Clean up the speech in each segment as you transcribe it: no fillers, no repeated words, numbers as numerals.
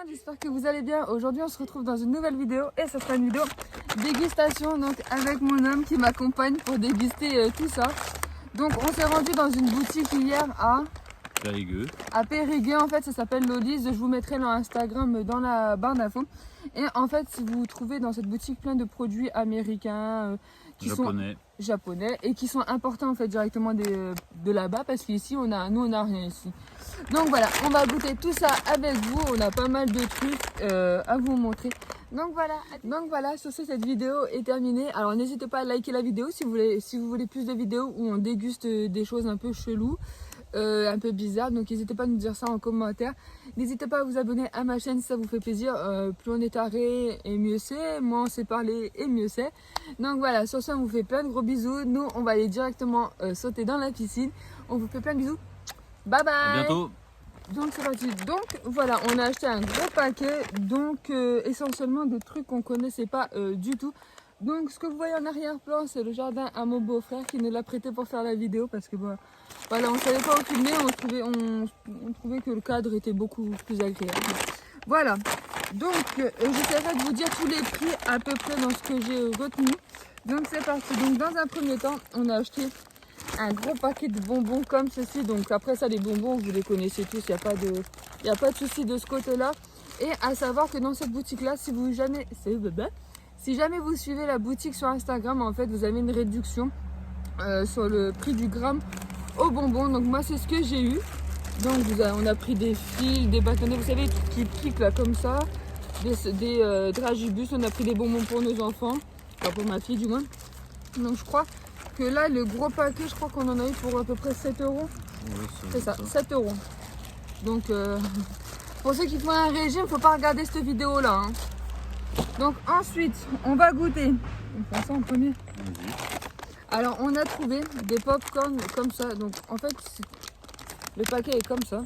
j'espère que vous allez bien. Aujourd'hui on se retrouve dans une nouvelle vidéo et ça sera une vidéo dégustation donc avec mon homme qui m'accompagne pour déguster tout ça. Donc on s'est rendu dans une boutique hier Périgueux. À Périgueux, en fait ça s'appelle Lolly's. Je vous mettrai leur Instagram dans la barre d'infos. Et en fait si vous trouvez dans cette boutique plein de produits américains qui sont japonais et qui sont importés en fait directement de là-bas, parce qu'ici nous on a rien ici. Donc voilà, on va goûter tout ça avec vous. On a pas mal de trucs à vous montrer. Donc voilà, sur ce, cette vidéo est terminée. Alors n'hésitez pas à liker la vidéo si vous voulez plus de vidéos où on déguste des choses un peu cheloues, un peu bizarres. Donc n'hésitez pas à nous dire ça en commentaire. N'hésitez pas à vous abonner à ma chaîne si ça vous fait plaisir. Plus on est taré et mieux c'est, moins on sait parler et mieux c'est. Donc voilà, sur ce on vous fait plein de gros bisous. Nous on va aller directement sauter dans la piscine. On vous fait plein de bisous. Bye bye. À bientôt. Donc c'est parti. Donc voilà, on a acheté un gros paquet. Donc essentiellement des trucs qu'on connaissait pas du tout. Donc ce que vous voyez en arrière-plan, c'est le jardin à mon beau-frère qui nous l'a prêté pour faire la vidéo, parce que voilà, on savait pas où filmer, on trouvait que le cadre était beaucoup plus agréable. Voilà. Donc j'essaierai de vous dire tous les prix à peu près dans ce que j'ai retenu. Donc c'est parti. Donc dans un premier temps, on a acheté un gros paquet de bonbons comme ceci. Donc après ça, les bonbons vous les connaissez tous, il n'y a pas de souci de ce côté là. Et à savoir que dans cette boutique là, si jamais vous suivez la boutique sur Instagram, en fait vous avez une réduction sur le prix du gramme aux bonbons. Donc moi c'est ce que j'ai eu. Donc on a pris des fils, des bâtonnets, vous savez, qui piquent là comme ça, des dragibus. On a pris des bonbons pour nos enfants, enfin pour ma fille du moins. Donc je crois que là le gros paquet, je crois qu'on en a eu pour à peu près 7 euros. Ouais, c'est ça, 7 euros. Donc pour ceux qui font un régime, faut pas regarder cette vidéo là hein. Donc ensuite on va goûter. On fait ça en premier. Alors on a trouvé des pop-corn comme ça. Donc en fait le paquet est comme ça.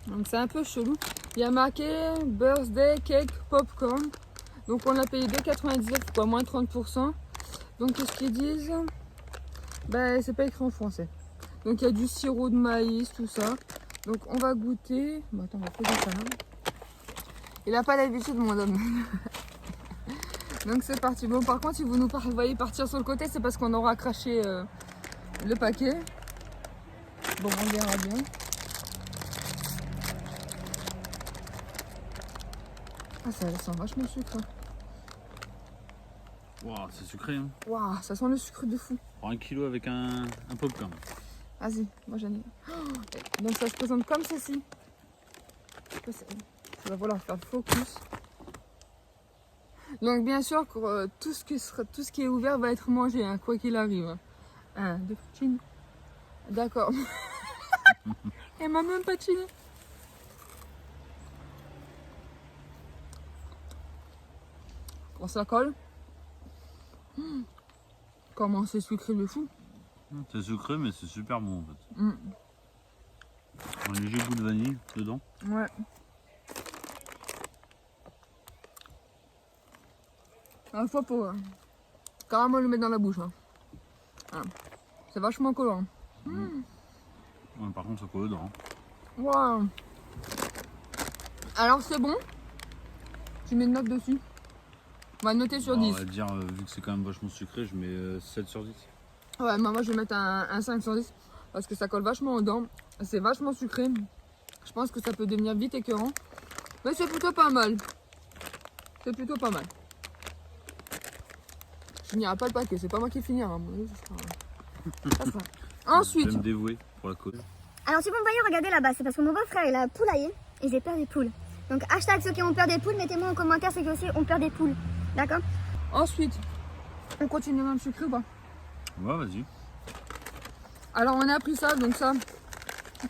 Donc c'est un peu chelou. Il y a marqué birthday cake popcorn. Donc on l'a payé 2,99 quoi, moins 30%. Donc qu'est-ce qu'ils disent? Ben, c'est pas écrit en français. Donc il y a du sirop de maïs, tout ça. Donc on va goûter. Bon, attends, on va poser ça là. Il n'a pas l'habitude mon homme. Donc c'est parti. Bon par contre si vous nous voyez partir sur le côté, c'est parce qu'on aura craché le paquet. Bon on verra bien. Ah ça sent vachement le sucre. Waouh, c'est sucré hein. Waouh, ça sent le sucre de fou. Prends 1 kilo avec un popcorn. Vas-y, moi j'en ai. Oh, donc ça se présente comme ceci. Il va falloir faire le focus. Donc bien sûr tout ce qui est ouvert va être mangé, hein, quoi qu'il arrive. Un, deux, chine. D'accord. Elle m'a même pas chiné. Quand ça colle. Comment c'est sucré de fou. C'est sucré mais c'est super bon en fait. Un léger goût de vanille dedans. Ouais. Il faut pour carrément le mettre dans la bouche. Hein. Ah. C'est vachement collant. Ouais, par contre ça colle dedans. Wow. Alors c'est bon. Tu mets une note dessus. On va noter sur 10. On va dire, vu que c'est quand même vachement sucré, je mets 7 sur 10. Ouais, moi je vais mettre un 5 sur 10. Parce que ça colle vachement aux dents. C'est vachement sucré. Je pense que ça peut devenir vite écœurant. Mais c'est plutôt pas mal. C'est plutôt pas mal. Je finirai pas le paquet. C'est pas moi qui finirai. Ça sera. Ensuite. Je vais me dévouer pour la cause. Alors si vous me voyez regarder là-bas, c'est parce que mon beau-frère il a poulailler et j'ai peur des poules. Donc hashtag ceux qui ont peur des poules, mettez-moi en commentaire ceux qui aussi ont peur des poules. D'accord? Ensuite, on continue dans le sucré ou pas? Ouais, vas-y. Alors on a pris ça, donc ça,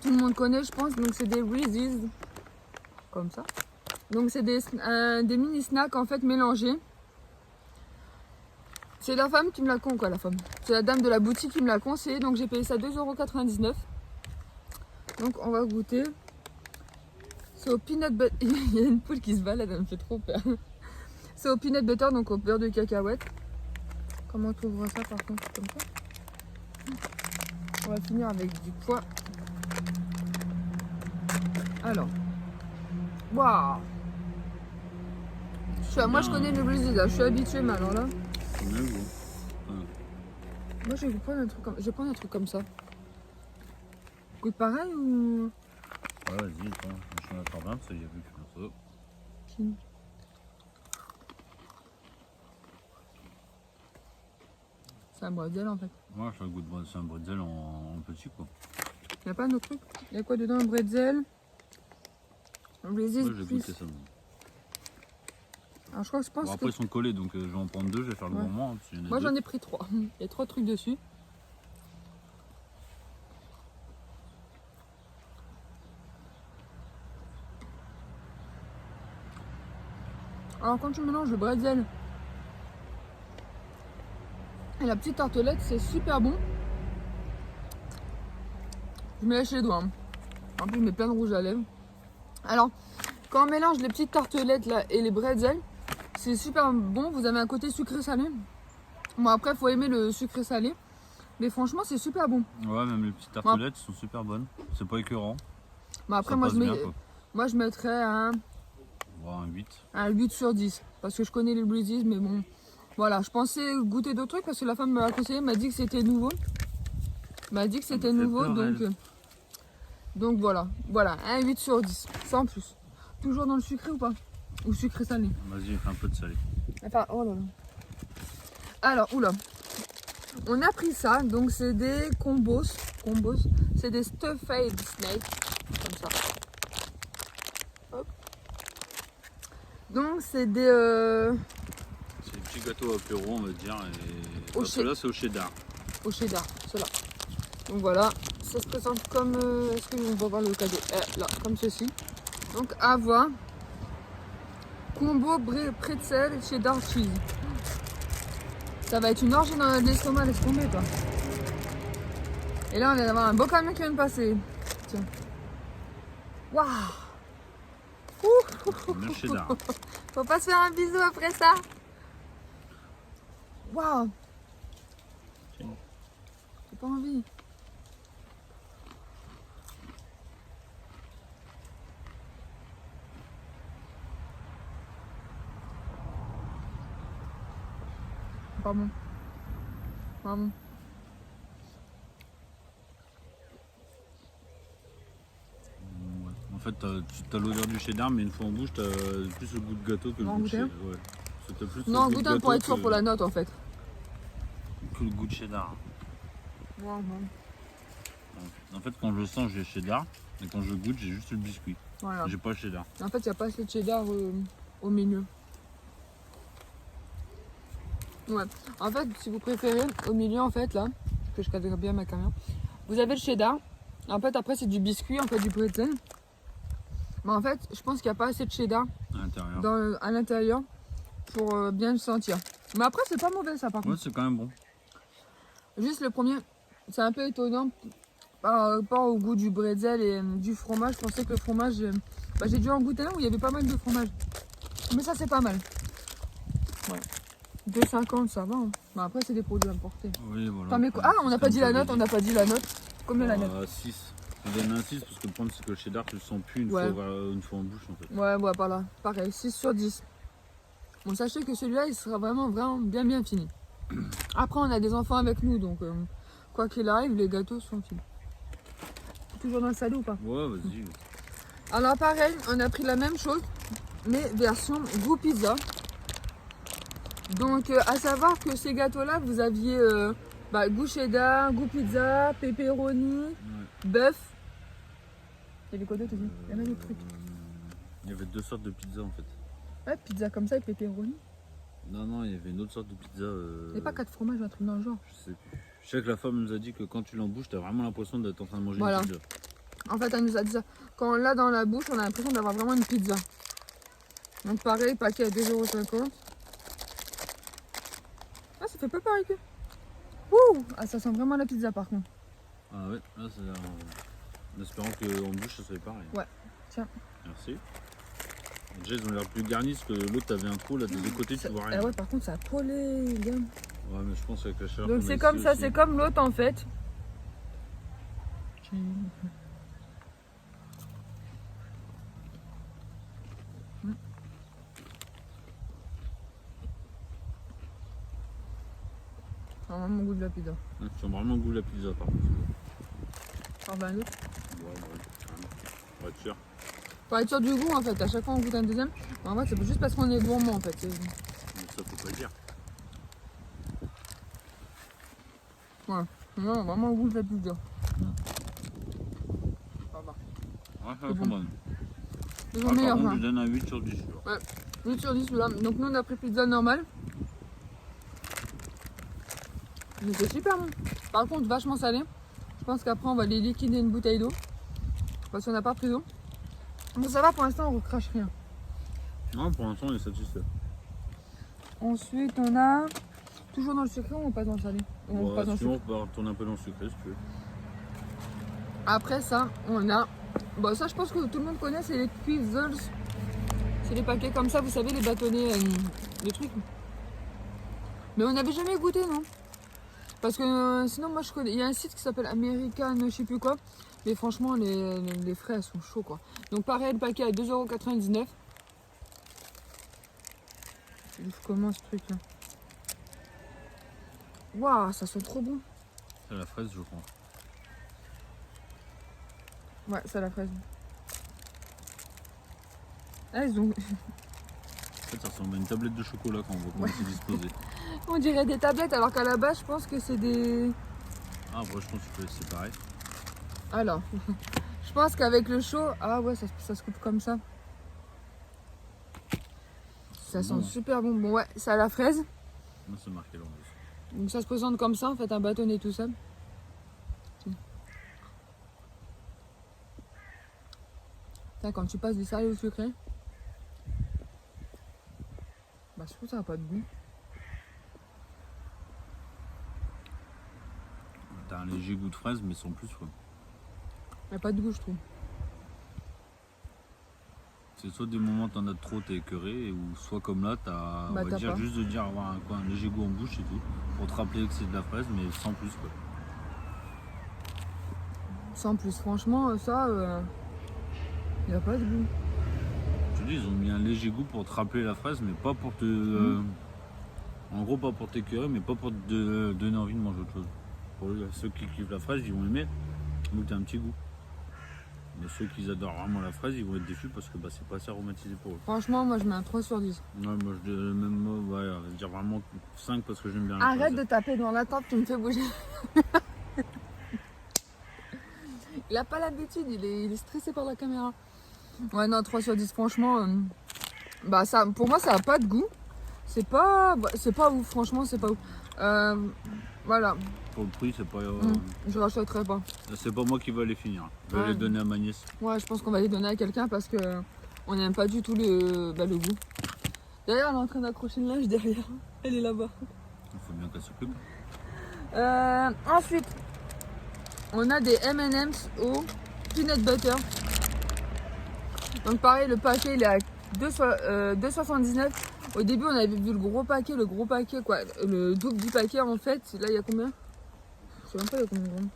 tout le monde connaît je pense. Donc c'est des Reese's, comme ça. Donc c'est des mini snacks en fait mélangés. C'est la femme qui me l'a conseillé, la femme. C'est la dame de la boutique qui me l'a conseillé, donc j'ai payé ça 2,99 €. Donc on va goûter. C'est au peanut butter. Il y a une poule qui se balade, elle me fait trop peur. C'est au peanut butter, donc au beurre de cacahuète. Comment tu ouvres ça par contre? Comme ça. On va finir avec du pois. Alors. Waouh! Moi, je connais le Brésil, là. Je suis habituée, mais alors là... C'est mieux, gros. Moi, je vais prendre un truc comme, je vais prendre un truc comme ça. Goûte pareil ou... Ouais, vas-y, attends. Je m'en attends bien parce qu'il y a vu que ça. C'est un bretzel en fait. Moi, je goûte c'est un bretzel en petit, quoi. Il n'y a pas un autre truc? Il y a quoi dedans? Un bretzel? Un Brésil Moi, j'ai plus. goûté ça. Alors, je crois que je pense Bon, après, ils sont collés, donc je vais en prendre 2, je vais faire le Ouais. gourmand. Moi, j'en ai pris 3. Il y a 3 trucs dessus. Alors, quand tu mélanges le bretzel et la petite tartelette, c'est super bon. Je me lèche les doigts. Hein. En plus, je mets plein de rouge à lèvres. Alors, quand on mélange les petites tartelettes là et les bretzels, c'est super bon. Vous avez un côté sucré-salé. Bon, après, il faut aimer le sucré-salé. Mais franchement, c'est super bon. Ouais, même les petites tartelettes sont super bonnes. C'est pas écœurant. Bon, après, Ça moi, passe bien, quoi. moi, je mettrais un 8. 8 sur 10. Parce que je connais les Breezes, mais bon. Voilà, je pensais goûter d'autres trucs parce que la femme m'a conseillé, m'a dit que c'était nouveau. M'a dit que c'était nouveau, peur, donc voilà. Voilà, un 8 sur 10, sans plus. Toujours dans le sucré ou pas? Ou sucré salé? Vas-y, fais un peu de salé. Enfin, oh là là. Alors, oula. On a pris ça, donc c'est des combos. C'est des stuffed snakes. Comme ça. Hop. Donc c'est des... C'est des petits gâteaux apéro, on va dire. Et Au ceux-là, c'est au cheddar. au cheddar, ceux-là. Donc voilà, ça se présente comme... Est-ce qu'on va voir le cadeau? Là, comme ceci. Donc à voir. Combo pretzel cheddar cheese. Ça va être une orgie dans l'estomac, laisse tomber quoi. Et là on vient d'avoir un beau camion qui vient de passer. Tiens. Waouh. Le cheddar. Faut pas se faire un bisou après ça. Waouh. Tiens. J'ai pas envie. Pas bon. Pas bon. Ouais. En fait, t'as l'odeur du cheddar, mais une fois en bouche, t'as plus le goût de gâteau que le Non, goût de goûter cheddar. Ouais. T'as plus le Non, goût de goûte un pour gâteau être sûr que- pour la note en fait. Que le goût de cheddar. En fait, quand je sens, j'ai cheddar. Et quand je goûte, j'ai juste le biscuit. Voilà. J'ai pas le cheddar. En fait, il n'y a pas assez de cheddar au milieu. Ouais. En fait, si vous préférez, au milieu, en fait, là, que je cadre bien ma caméra, vous avez le cheddar. En fait, après, c'est du biscuit, en fait, du bretzel. Mais en fait, je pense qu'il n'y a pas assez de cheddar À l'intérieur. à l'intérieur pour bien le sentir. Mais après, c'est pas mauvais, ça, par Ouais, contre. c'est quand même bon. Juste le premier, c'est un peu étonnant par rapport au goût du bretzel et du fromage. Je pensais que le fromage, j'ai dû en goûter un où il y avait pas mal de fromage. Mais ça, c'est pas mal. Voilà. 2,50 ça va. Hein. Mais après, c'est des produits importés. Oui, voilà. Enfin, mais ah, on n'a pas dit la note, on n'a pas dit la note. Combien la note? 6. Je donne un 6 parce que le problème, c'est que le cheddar, tu le sens plus une, Ouais. une fois en bouche, en fait. Ouais, voilà, là. Pareil, 6 sur 10. Bon, sachez que celui-là, il sera vraiment bien fini. Après, on a des enfants avec nous, donc quoi qu'il arrive, les gâteaux sont finis. Toujours dans le salé ou pas? Ouais, vas-y. Alors pareil, on a pris la même chose, mais version goût pizza. Donc à savoir que ces gâteaux-là, vous aviez goût cheddar, goût pizza, pepperoni, bœuf. Il y avait quoi d'autre aussi? Il y avait d'autres trucs. Il y avait 2 sortes de pizza, en fait. Ouais, pizza comme ça et pepperoni. Non, il y avait une autre sorte de pizza. Il n'y avait pas 4 fromages, un truc dans le genre. Je sais plus. Je sais que la femme nous a dit que quand tu l'embouches, t'as vraiment l'impression d'être en train de manger Voilà. une pizza. En fait, elle nous a dit ça. Quand on l'a dans la bouche, on a l'impression d'avoir vraiment une pizza. Donc pareil, paquet à 2,50 €. Ah, ça fait pas pareil que. Ouh! Ah, ça sent vraiment la pizza par contre. Ah ouais, là, c'est en espérant qu'en bouche, ça soit pareil. Ouais, tiens. Merci. Déjà, ils ont l'air plus garnis parce que l'autre, t'avais un trou là, des deux côtés, tu vois rien. Ah ouais, par contre, ça a collé, les gars. Ouais, mais je pense avec la chaleur. Donc qu'on a c'est ici comme ça, aussi. c'est comme l'autre en fait. Vraiment goût de la pizza. Tu as vraiment le goût de la pizza par contre. Par 20 autres. Ouais, pour être sûr. Pour être sûr du goût en fait, à chaque fois on goûte un deuxième. Mais en fait c'est juste parce qu'on est gourmand en fait. Mais ça faut pas le dire. Ouais, non, vraiment le goût de la pizza. Ça va. Ouais, ça C'est sont bon. bonnes. C'est Ah, son par meilleur contre, pain. je donne un 8 sur 10. tu vois. 8 sur 10 celui-là. Donc nous on a pris pizza normale. Mais c'est super bon. Par contre vachement salé. Je pense qu'après on va les liquider une bouteille d'eau. Parce qu'on n'a pas pris d'eau. Mais ça va pour l'instant on recrache rien. Non, pour l'instant, on est satisfait. Ensuite on a... Toujours dans le sucré ou on passe dans le salé? On Ouais, passe dans le sinon, sucré. on peut retourner un peu dans le sucré si tu veux. Après ça on a... Bon ça je pense que tout le monde connaît, c'est les Twizzlers. C'est les paquets comme ça, vous savez, les bâtonnets, les trucs. Mais on n'avait jamais goûté, non? Parce que sinon, moi, je connais. Il y a un site qui s'appelle American, je sais plus quoi. Mais franchement, les frais, elles sont chauds, quoi. Donc, pareil, le paquet à 2,99 €. Il ouvre comment ce truc-là? Waouh, ça sent trop bon. C'est la fraise, je crois. Ouais, c'est à la fraise. Ah, ils ont... En fait, ça ressemble à une tablette de chocolat quand on voit comment c'est disposé. On dirait des tablettes, alors qu'à la base, je pense que c'est des... Ah, après, je pense que c'est pareil. Alors, je pense qu'avec le chaud, ah ouais, ça se coupe comme ça. Ça sent Bon. super bon. Bon, ouais, c'est à la fraise. Moi, c'est marqué là en plus. Donc ça se présente comme ça, en fait, un bâtonnet tout seul. Tiens, quand tu passes du salé au sucré, bah je trouve que ça n'a pas de goût. T'as un léger goût de fraise, mais sans plus, quoi. Il n'y a pas de goût, je trouve. C'est soit des moments où t'en as trop, t'es écœuré, ou soit comme là, t'as, on Bah, va t'as dire, pas. juste de dire avoir un léger goût en bouche et tout, pour te rappeler que c'est de la fraise, mais sans plus, quoi. Sans plus, franchement, ça, il n'y a pas de goût. Je te dis, ils ont mis un léger goût pour te rappeler la fraise, mais pas pour te... en gros, pas pour t'écœurer, mais pas pour te donner envie de manger autre chose. Pour ceux qui kiffent la fraise, ils vont aimer, donc t'as un petit goût. Mais ceux qui adorent vraiment la fraise, ils vont être déçus parce que bah, c'est pas assez aromatisé pour eux. Franchement, moi, je mets un 3 sur 10. Ouais, moi je dirais même, ouais, on va dire vraiment 5 parce que j'aime bien la Arrête fraise. de taper dans la table, tu me fais bouger. Il a pas l'habitude, il est stressé par la caméra. Ouais, non, 3 sur 10, franchement. Bah, ça, pour moi, ça n'a pas de goût. C'est pas ouf, franchement, c'est pas ouf. Voilà, Pour le prix, c'est pas, je rachèterai pas. c'est pas moi qui vais les finir. Je vais Ouais. les donner à ma nièce. Ouais, je pense qu'on va les donner à quelqu'un parce que on n'aime pas du tout le goût. D'ailleurs, elle est en train d'accrocher le linge derrière. Elle est là-bas. Il faut bien qu'elle s'occupe. Ensuite, on a des M&M's au peanut butter. Donc pareil, le paquet il est à 2,79 €. Au début, on avait vu le gros paquet quoi, le double du paquet en fait. Là, il y a combien? Je sais même pas, il y a combien de grammes.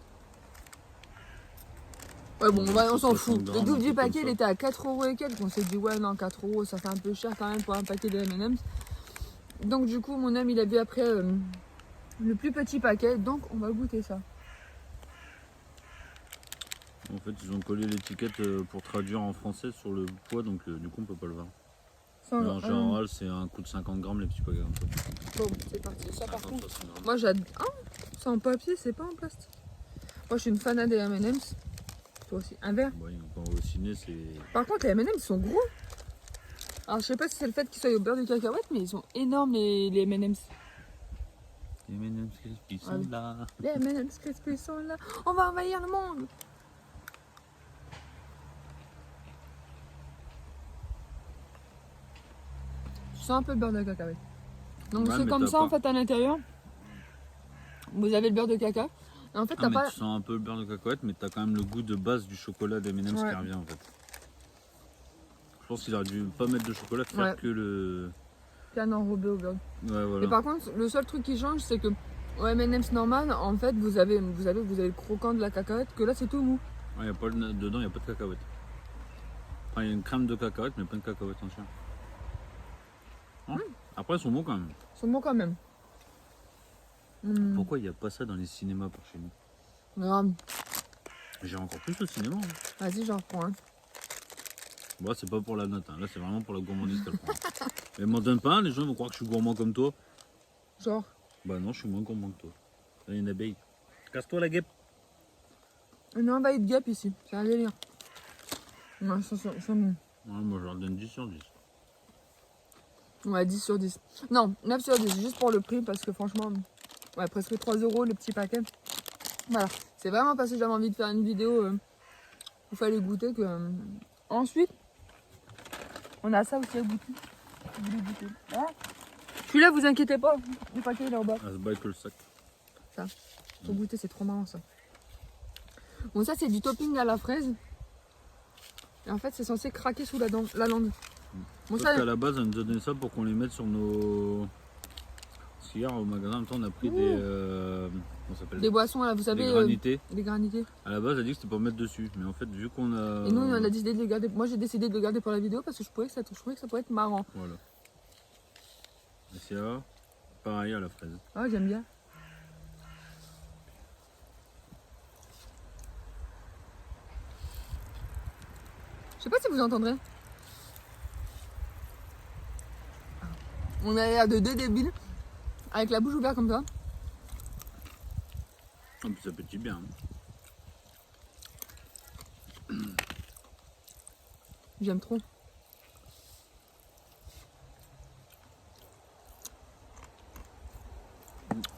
Ouais, bon, on s'en fout. 60 Le grammes, double un du truc comme paquet, il ça. était à 4 € et quelques. On s'est dit, ouais, non, 4 €, ça fait un peu cher quand même pour un paquet de M&M's. Donc, du coup, mon homme, il a vu après le plus petit paquet. Donc, on va goûter ça. En fait, ils ont collé l'étiquette pour traduire en français sur le poids, donc du coup, on peut pas le voir. Sans- Mais en général, c'est un coup de 50 grammes, les petits paquets comme ça. Bon, c'est parti. Ça, par 50, contre, 60 grammes. moi, j'adore. Ah, c'est en papier, c'est pas en plastique. Moi, je suis une fanade des M&M's. Toi aussi. Un verre. Ouais, quand on va au ciné, c'est. Par contre, les M&M's sont gros. Alors, je sais pas si c'est le fait qu'ils soient au beurre de cacahuète, mais ils sont énormes, les M&M's. Les M&M's qui sont Ah oui. là. Les M&M's crispy sont là. On va envahir le monde. Je sens un peu le beurre de cacahuète. Donc, Ouais, c'est mais comme t'as ça, en pas- fait, à l'intérieur. Vous avez le beurre de caca. Et en fait, Ah, t'as mais pas. tu sens un peu le beurre de cacahuète, mais t'as quand même le goût de base du chocolat des M&M's Ouais. qui revient en fait. Je pense qu'il aurait dû pas mettre de chocolat, faire Ouais. que le. Bien enrobé au beurre. Ouais, voilà. Et par contre, le seul truc qui change, c'est que au M&M's normal, en fait, vous avez le croquant de la cacahuète, que là, c'est tout mou. Ouais, dedans, il n'y a pas de cacahuète. Enfin, il y a une crème de cacahuète, mais pas de cacahuète entière. Hein Après, ils sont bons quand même. Ils sont bons quand même. Pourquoi il n'y a pas ça dans les cinémas par chez nous? Grave. J'ai encore plus au cinéma. Hein. Vas-y, j'en reprends un. Bon, c'est pas pour la note, hein. Là c'est vraiment pour la gourmandise qu'elle prend. Mais m'en donne pas un, les gens vont croire que je suis gourmand comme toi. Genre. Bah non, je suis moins gourmand que toi. Là, il y a une abeille. Casse-toi la guêpe. Une envahie de guêpe ici. C'est un délire. Ouais, ça bon. Ouais, moi je leur donne 10 sur 10. Ouais, 10 sur 10. Non, 9 sur 10, juste pour le prix, parce que franchement, ouais, presque 3 € le petit paquet. Voilà, c'est vraiment parce que j'avais envie de faire une vidéo où il fallait goûter que... Ensuite, on a ça aussi à goûter. Vous voulez goûter? Ah, celui-là, vous inquiétez pas, le paquet il est en bas. Ah, se bat que le sac. Ça, faut goûter, c'est trop marrant ça. Bon, ça c'est du topping à la fraise. Et en fait, c'est censé craquer sous la langue. Bon, Parce ça, qu'à la base, on nous a donné ça pour qu'on les mette sur nos... Parce qu'hier au magasin, en même temps, on a pris des... comment ça s'appelle? des boissons là, vous savez, Des granités. des granités. À la base, elle a dit que c'était pour mettre dessus. Mais en fait, vu qu'on a... Et nous, on a décidé de les garder. Moi, j'ai décidé de le garder pour la vidéo parce que je trouvais que ça pourrait être marrant. Voilà. Et c'est là, pareil à la fraise. Ah, j'aime bien. Je sais pas si vous entendrez. On a l'air de deux débiles avec la bouche ouverte comme ça. Et puis ça pétille bien. Hein. J'aime trop.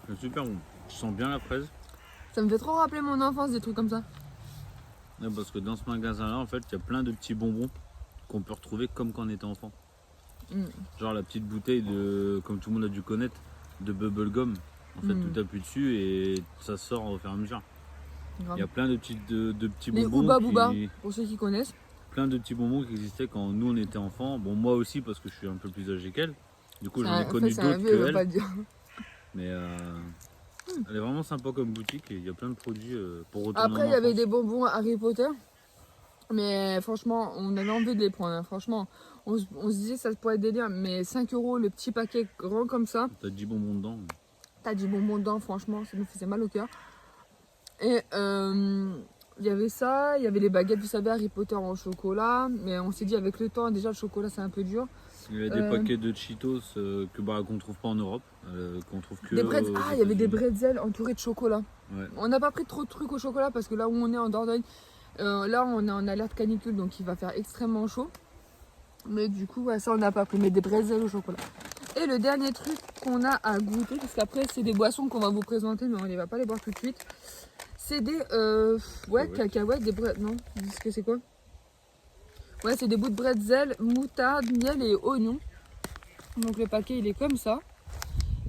C'est super bon. Tu sens bien la fraise. Ça me fait trop rappeler mon enfance, des trucs comme ça. Ouais, parce que dans ce magasin-là, en fait, il y a plein de petits bonbons qu'on peut retrouver comme quand on était enfant. Genre la petite bouteille de, comme tout le monde a dû connaître, de bubblegum. En fait, tout appuie dessus et ça sort au fur et à mesure. Grave. Il y a plein de petits Les bonbons. Ouba Booba, pour ceux qui connaissent. Plein de petits bonbons qui existaient quand nous on était enfants. Bon, moi aussi parce que je suis un peu plus âgé qu'elle. Du coup, j'en ai connu d'autres que pas elle. le dire. Mais elle est vraiment sympa comme boutique et il y a plein de produits pour retourner Après, en il y avait enfance. des bonbons Harry Potter. Mais franchement, on avait envie de les prendre. Hein. Franchement, on se disait que ça pourrait être délire. Mais 5 € le petit paquet grand comme ça. T'as 10 bonbons dedans. T'as du bonbon dedans, franchement, ça nous faisait mal au cœur. Et il y avait ça, il y avait les baguettes, vous savez, Harry Potter en chocolat. Mais on s'est dit, avec le temps, déjà le chocolat c'est un peu dur. Il y a des paquets de Cheetos qu'on trouve pas en Europe, qu'on trouve que. Ah, il y avait des bretzels entourés de chocolat. Ouais. On n'a pas pris trop de trucs au chocolat parce que là où on est en Dordogne, là on est en alerte canicule donc il va faire extrêmement chaud. Mais du coup, ouais, ça on n'a pas pris, mais des bretzels au chocolat. Et le dernier truc qu'on a à goûter, parce qu'après c'est des boissons qu'on va vous présenter, mais on ne va pas les boire tout de suite. C'est des cacahuètes, des bretzels. Non, dis ce que c'est quoi? Ouais, c'est des bouts de bretzel, moutarde, miel et oignon. Donc le paquet il est comme ça.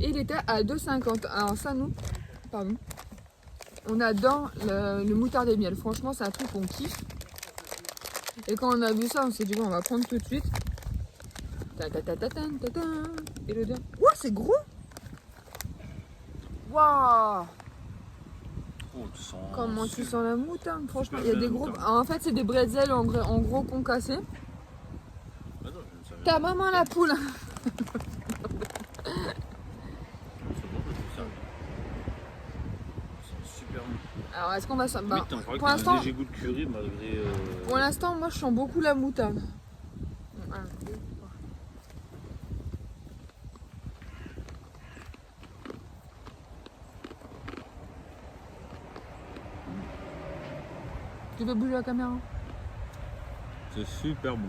Et il était à 2,50. Alors ça nous, pardon, on adore le moutarde et miel. Franchement c'est un truc qu'on kiffe. Et quand on a vu ça, on s'est dit bon, on va prendre tout de suite. Et le deuxième. Ouah, c'est gros! Waouh! Oh, tu sens... Comment tu sens la moutarde? Franchement, Super il y a des bien, gros. moutarde. En fait, c'est des bretzels en gros concassés. Attends, je ne savais Ta maman la poule! C'est bon, je suis servi. C'est super bon. Alors, est-ce qu'on va s'en. Limite, on croit Pour qu'il y a un l'instant, léger goût de curry malgré. pour l'instant, moi je sens beaucoup la moutarde. Tu veux bouger la caméra? C'est super bon.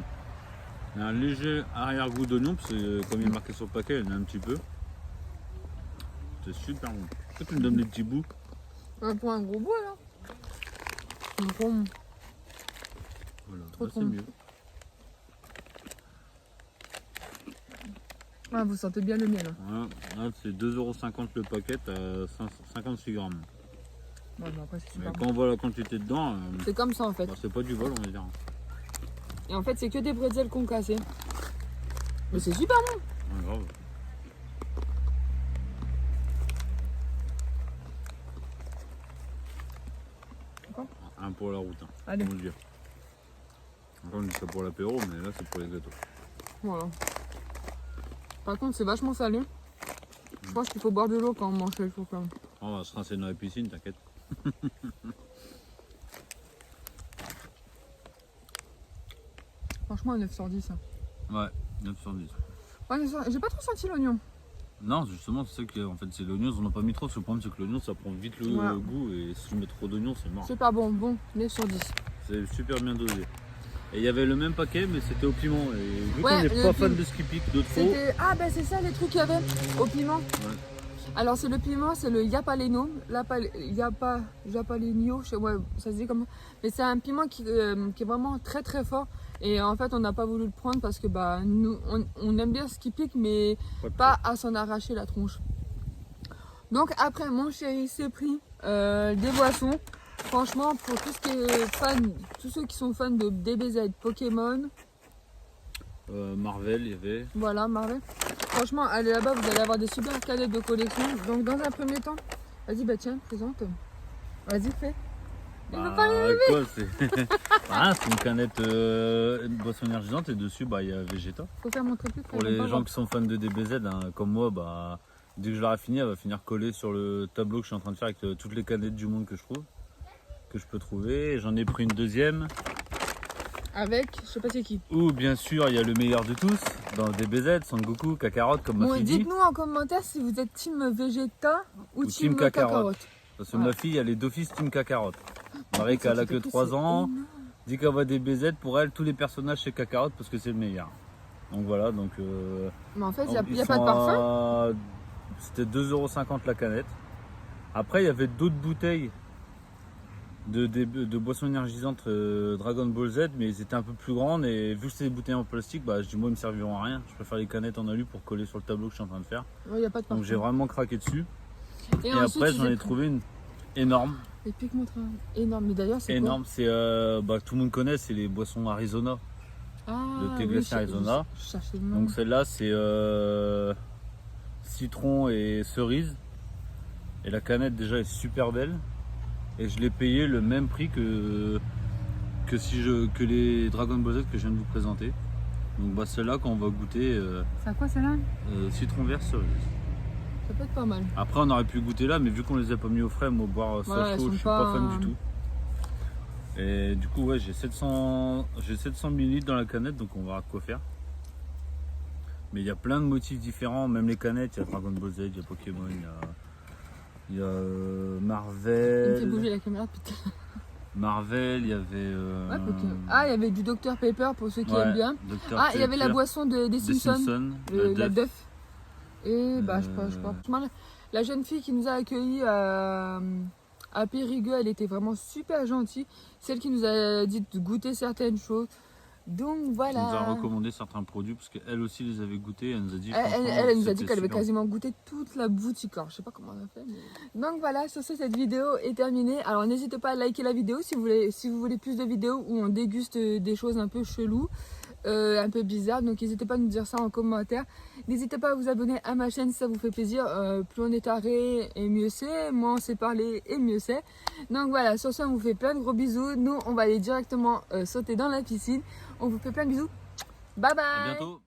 Il y a un léger arrière-goût d'oignon, parce que comme il est marqué sur le paquet, il y en a un petit peu. C'est super bon. Pourquoi tu me donnes des petits bouts? On prend un gros bois là. Bon. Voilà, Trop là, trop c'est bon. mieux. Ah, vous sentez bien le miel. Hein. Voilà, là c'est 2,50 € le paquet à 56 grammes. Ouais, mais après, c'est Mais super quand on voit la quantité dedans, bon. C'est comme ça en fait. bah, c'est pas du vol, on va dire. Et en fait, c'est que des bretzels concassés. Mais c'est super bon. Ouais, grave. D'accord. Un pour la route, hein. Allez. Comment dire. Encore on dit ça pour l'apéro, mais là c'est pour les gâteaux. Voilà. Par contre, c'est vachement salé. Je pense qu'il faut boire de l'eau quand on mange les chocolats. On va se rincer dans la piscine, t'inquiète. Franchement, 9 sur 10. Hein. Ouais, 9 sur 10. Ouais, j'ai pas trop senti l'oignon. Non, justement, c'est ça que en fait, c'est l'oignon, on n'a pas mis trop. Le problème, c'est que l'oignon, ça prend vite le Ouais. goût. Et si je mets trop d'oignons, c'est mort. Super bon, bon, 9 sur 10. C'est super bien dosé. Et il y avait le même paquet, mais c'était au piment. Et vu Ouais, qu'on n'est le pas piment. fan de ce qui pique de trop. C'était. Ah, ben c'est ça les trucs qu'il y avait au piment. Ouais. Alors, c'est le piment, c'est le Yapaleno. Yapaleno, je sais, ouais, ça se dit comme ça. Mais c'est un piment qui est vraiment très très fort. Et en fait, on n'a pas voulu le prendre parce que bah, nous, on aime bien ce qui pique, mais pas à s'en arracher la tronche. Donc, après, mon chéri s'est pris des boissons. Franchement, pour tout ce qui est fan, tous ceux qui sont fans de DBZ, Pokémon, Marvel, il y avait. voilà, Marvel. Franchement, allez là-bas, vous allez avoir des super cadettes de collection. Donc, dans un premier temps, vas-y, bah tiens, présente. Vas-y, fais. Il veut pas les Quoi, c'est Ah, c'est une canette une boisson énergisante et dessus, bah, il y a Vegeta. Faut faire montrer plus. Pour les gens qui sont fans de DBZ, hein, comme moi, bah, dès que je l'aurai fini, elle va finir collée sur le tableau que je suis en train de faire avec toutes les canettes du monde que je trouve, que je peux trouver. J'en ai pris une deuxième. Avec, je sais pas c'est qui. Ou bien sûr, il y a le meilleur de tous dans DBZ, Son Goku, Kakarot, comme ma Bon, fille dit. dites-nous en commentaire si vous êtes team Vegeta ou team team Kakarot. Kakarot. Parce que Ouais. ma fille, elle est d'office Team Kakarot. Pareil qu'elle a que 3 ans. Dit qu'elle voit DBZ, pour elle, tous les personnages c'est Kakarot parce que c'est le meilleur. Donc voilà, donc. Mais en fait, il ils n'y a pas de sont parfum. C'était 2,50 € la canette. Après, il y avait d'autres bouteilles de boissons énergisantes Dragon Ball Z, mais ils étaient un peu plus grandes. Et vu que c'est des bouteilles en plastique, bah, je dis moi, ils me serviront à rien. Je préfère les canettes en alu pour coller sur le tableau que je suis en train de faire. Il n'y a pas de parfum. Donc j'ai vraiment craqué dessus. Et ensuite, après, ils j'en ai pris- trouvé une énorme. Et pique-moi énorme. Mais d'ailleurs, c'est Énorme, c'est tout le monde connaît, c'est les boissons Arizona. quoi? Ah, Le thé glacé Arizona. Je cherchais le nom. Donc celle-là c'est citron et cerise. Et la canette déjà est super belle. Et je l'ai payé le même prix que les Dragon Ball Z que je viens de vous présenter. Donc bah celle-là quand on va goûter C'est à quoi celle-là? citron vert cerise. Ça peut être pas mal. Après on aurait pu goûter là, mais vu qu'on les a pas mis au frais, moi boire ça Ouais, elles chaud, sont je suis pas fan pas- du tout. Et du coup ouais j'ai 700 ml dans la canette, donc on va voir quoi faire. Mais il y a plein de motifs différents, même les canettes, il y a Dragon Ball Z, il y a Pokémon, il y a Il me fait Marvel. bouger la caméra, putain. Marvel, il y avait. Ouais, Pokémon. Ah, il y avait du Dr Pepper pour ceux qui ouais, aiment bien. Dr Ah, il y avait la Pepper, boisson des des Simpsons. Simpsons, La Duff. Duff. Et bah, je crois. Franchement, la jeune fille qui nous a accueillis à Périgueux, elle était vraiment super gentille. Celle qui nous a dit de goûter certaines choses. Donc Elle nous a voilà. recommandé certains produits parce qu'elle aussi les avait goûtés. Elle nous a dit. Elle franchement, nous a dit c'était qu'elle avait super. quasiment goûté toute la boutique. Alors, je sais pas comment elle a fait. Donc voilà, sur ce, cette vidéo est terminée. Alors n'hésitez pas à liker la vidéo si vous voulez plus de vidéos où on déguste des choses un peu cheloues. Un peu bizarre, donc n'hésitez pas à nous dire ça en commentaire. N'hésitez pas à vous abonner à ma chaîne si ça vous fait plaisir. Plus on est taré et mieux c'est, moins on sait parler et mieux c'est. Donc voilà, sur ce on vous fait plein de gros bisous. Nous on va aller directement sauter dans la piscine. On vous fait plein de bisous. Bye bye. À bientôt.